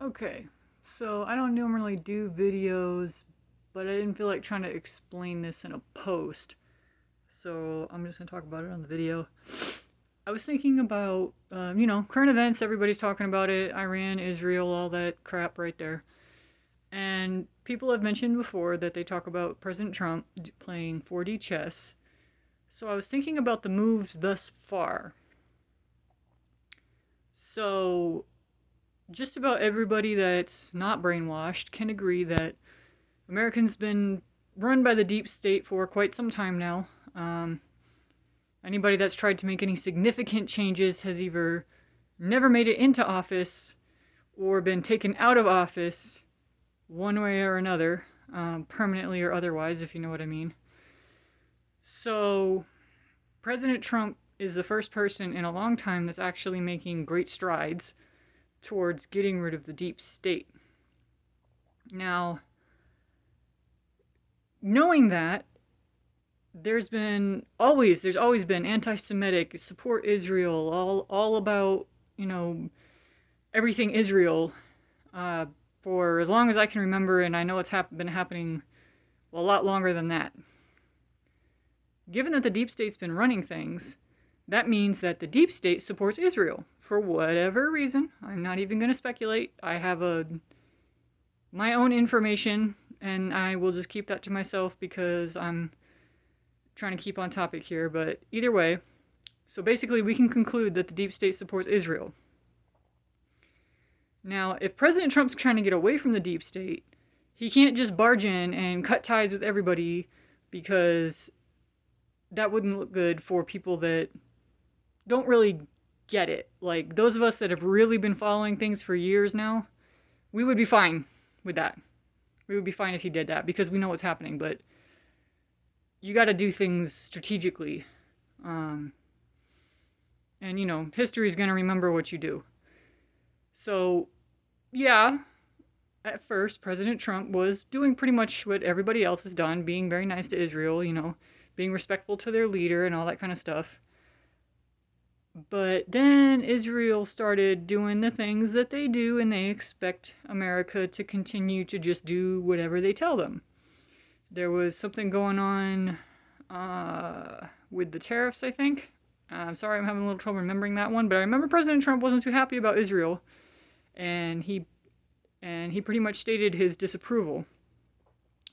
Okay, so I don't normally do videos, but I didn't feel like trying to explain this in a post, so I'm just gonna talk about it on the video. I was thinking about, current events, everybody's talking about it, Iran, Israel, all that crap right there. And people have mentioned before that they talk about President Trump playing 4D chess. So I was thinking about the moves thus far. So just about everybody that's not brainwashed can agree that Americans been run by the deep state for quite some time now. Anybody that's tried to make any significant changes has either never made it into office or been taken out of office one way or another, permanently or otherwise, if you know what I mean. So, President Trump is the first person in a long time that's actually making great strides towards getting rid of the deep state. Now, knowing that, there's always been anti-Semitic, support Israel, all about, everything Israel, for as long as I can remember, and I know it's been happening a lot longer than that. Given that the deep state's been running things, that means that the deep state supports Israel for whatever reason. I'm not even going to speculate. I have my own information, and I will just keep that to myself because I'm trying to keep on topic here. But either way, so basically we can conclude that the deep state supports Israel. Now, if President Trump's trying to get away from the deep state, he can't just barge in and cut ties with everybody, because that wouldn't look good for people that don't really get it. Like, those of us that have really been following things for years now, we would be fine with that. We would be fine if he did that, because we know what's happening, but you gotta do things strategically. And, history's gonna remember what you do. So, yeah, at first, President Trump was doing pretty much what everybody else has done, being very nice to Israel, being respectful to their leader and all that kind of stuff. But then Israel started doing the things that they do, and they expect America to continue to just do whatever they tell them. There was something going on with the tariffs, I think. I'm sorry, I'm having a little trouble remembering that one, but I remember President Trump wasn't too happy about Israel, and he pretty much stated his disapproval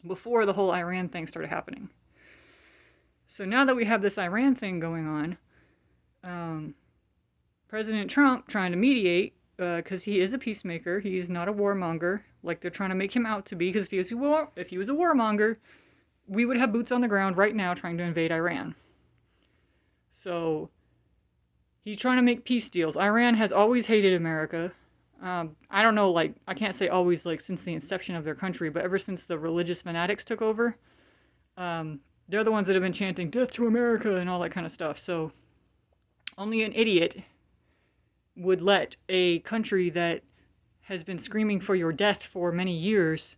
before the whole Iran thing started happening. So now that we have this Iran thing going on, President Trump trying to mediate, because he is a peacemaker, he's not a warmonger, like they're trying to make him out to be, because if he was a warmonger, we would have boots on the ground right now trying to invade Iran. So, he's trying to make peace deals. Iran has always hated America. I don't know, I can't say always, since the inception of their country, but ever since the religious fanatics took over, they're the ones that have been chanting, "Death to America," and all that kind of stuff. So, only an idiot would let a country that has been screaming for your death for many years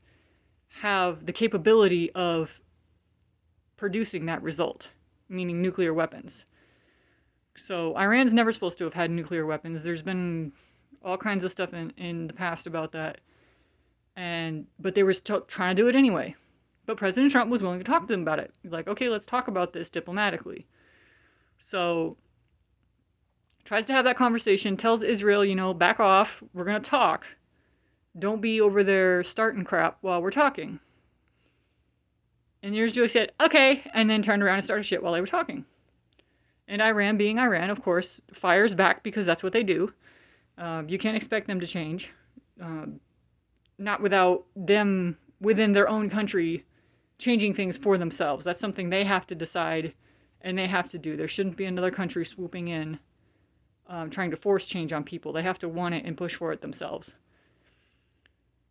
have the capability of producing that result, meaning nuclear weapons. So Iran's never supposed to have had nuclear weapons. There's been all kinds of stuff in the past about that. But they were trying to do it anyway. But President Trump was willing to talk to them about it. Like, okay, let's talk about this diplomatically. So, tries to have that conversation, tells Israel, back off, we're going to talk. Don't be over there starting crap while we're talking. And Israel said, okay, and then turned around and started shit while they were talking. And Iran, being Iran, of course, fires back, because that's what they do. You can't expect them to change. Not without them, within their own country, changing things for themselves. That's something they have to decide, and they have to do. There shouldn't be another country swooping in, trying to force change on people. They have to want it and push for it themselves.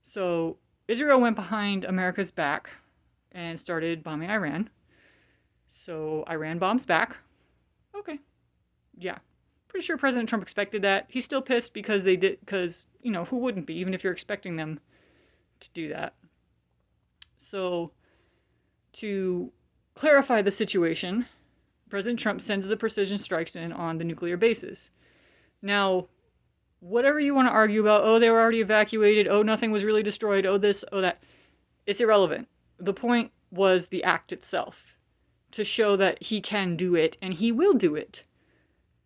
So, Israel went behind America's back and started bombing Iran. So, Iran bombs back. Okay. Yeah. Pretty sure President Trump expected that. He's still pissed because they did, because, who wouldn't be, even if you're expecting them to do that. So, to clarify the situation, President Trump sends the precision strikes in on the nuclear bases. Now, whatever you want to argue about, oh, they were already evacuated, oh, nothing was really destroyed, oh, this, oh, that, it's irrelevant. The point was the act itself, to show that he can do it, and he will do it.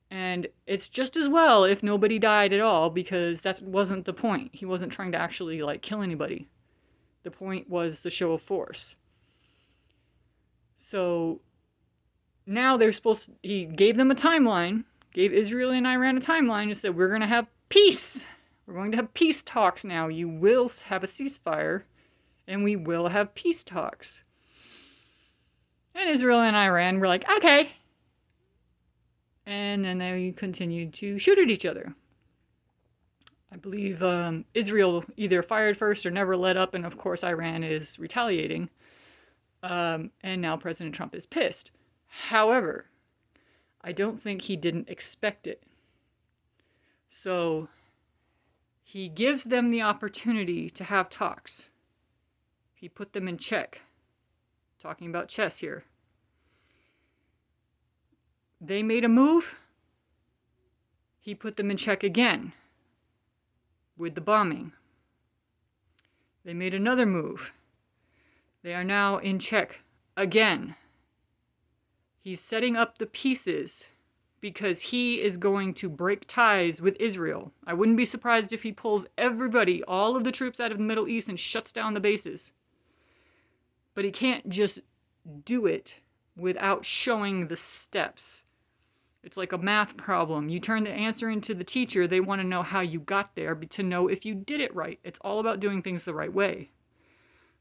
And it's just as well if nobody died at all, because that wasn't the point. He wasn't trying to actually, like, kill anybody. The point was the show of force. So now they're supposed to, he gave them a timeline, gave Israel and Iran a timeline, and said, we're going to have peace. We're going to have peace talks now. You will have a ceasefire, and we will have peace talks. And Israel and Iran were like, okay. And then they continued to shoot at each other. I believe Israel either fired first or never let up, and of course Iran is retaliating. And now President Trump is pissed. However, I don't think he didn't expect it. So he gives them the opportunity to have talks. He put them in check. Talking about chess here. They made a move. He put them in check again with the bombing. They made another move. They are now in check again. He's setting up the pieces because he is going to break ties with Israel. I wouldn't be surprised if he pulls everybody, all of the troops out of the Middle East, and shuts down the bases. But he can't just do it without showing the steps. It's like a math problem. You turn the answer into the teacher, they want to know how you got there to know if you did it right. It's all about doing things the right way.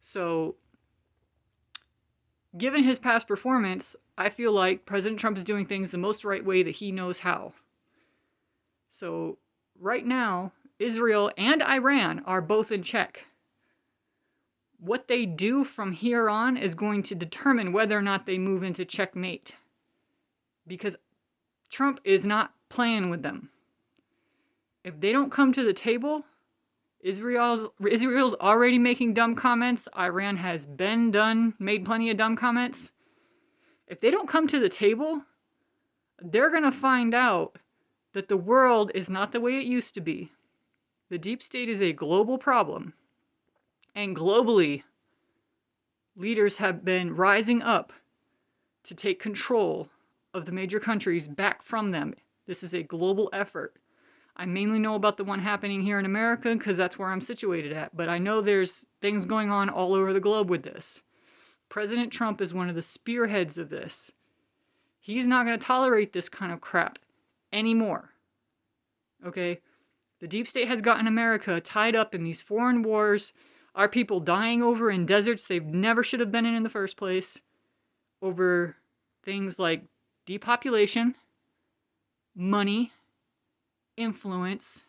So, given his past performance, I feel like President Trump is doing things the most right way that he knows how. So, right now, Israel and Iran are both in check. What they do from here on is going to determine whether or not they move into checkmate. Because Trump is not playing with them. If they don't come to the table, Israel's already making dumb comments. Iran has made plenty of dumb comments. If they don't come to the table, they're going to find out that the world is not the way it used to be. The deep state is a global problem. And globally, leaders have been rising up to take control of the major countries back from them. This is a global effort. I mainly know about the one happening here in America because that's where I'm situated at, but I know there's things going on all over the globe with this. President Trump is one of the spearheads of this. He's not going to tolerate this kind of crap anymore. Okay? The deep state has gotten America tied up in these foreign wars, our people dying over in deserts they never should have been in the first place, over things like depopulation, money, influence,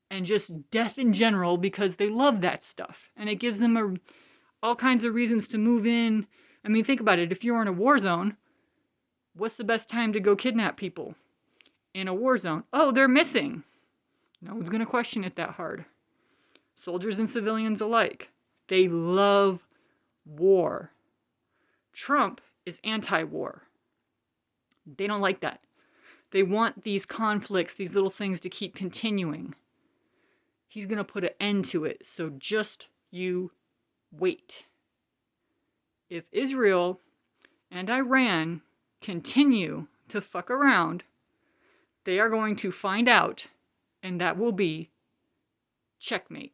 and just death in general because they love that stuff. And it gives them all kinds of reasons to move in. I mean, think about it. If you're in a war zone, what's the best time to go kidnap people in a war zone? Oh, they're missing. No one's going to question it that hard. Soldiers and civilians alike. They love war. Trump is anti-war. They don't like that. They want these conflicts, these little things to keep continuing. He's going to put an end to it, so just you wait. If Israel and Iran continue to fuck around, they are going to find out, and that will be checkmate.